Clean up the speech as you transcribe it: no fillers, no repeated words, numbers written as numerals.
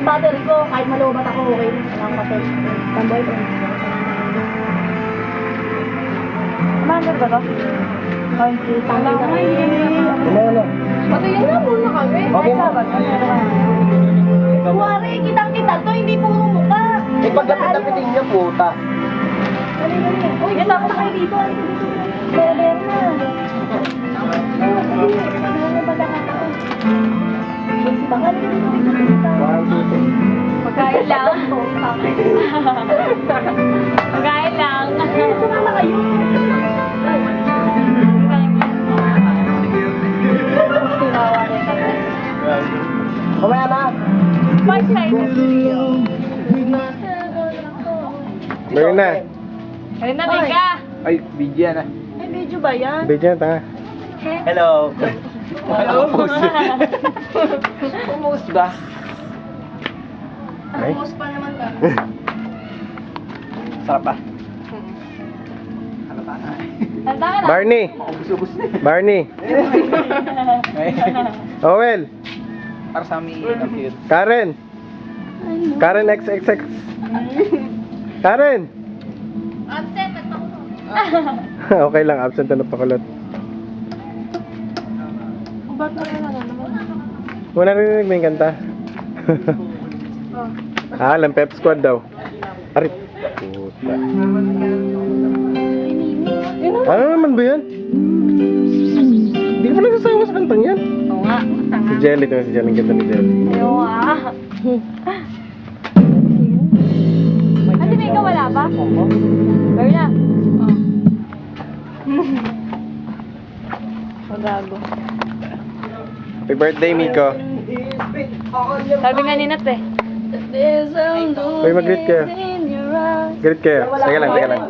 battery ko. Kahit malubat ako, okay na. Walang patay. Tamboy ko. Commander ba to? Okay, tanggal na Ano? Patayin na muna kami. Okay mo. Kuwari, kitang-kita to, hindi puro mukha. Eh, pagdapit-dapitin niya, puta. Dali. Uy, kita ko kayo dito. Beber na. Pagkain lang. Pagkain lang. Sumama kayo. Kumaya na. Smart side. Meron na. Ayun na, Mika. Ay, video na. May video ba yan? Video na, tanga. Hello. Hello, Pumus ba? Ay. Post pa naman ka. Sarap ba? Ano pa? Tanda ka na. Barney. Ubus-ubus na. Barney. Owel. Para sa amin, ang cute. Karen. Karen XXX. Karen. Absent, nagpakulo. Okay lang, absent na pakulot. Ba't mo na naman? Wala narinig mo yung kanta. Alam, Pep Squad daw. Arit. Puta. Ano naman ba yan? Hindi ka pa nagsasawa sa kantang yan. Oo nga. Si Jelly, ito si Jelly, ang ganda ni Jelly. Ayaw nga. Ate Mika, wala ba? Gawin na. Magago. Happy birthday, Miko. Sabi nga ni Nat eh. Uy, mag-greet kayo. Greet kayo. Teka lang, teka lang.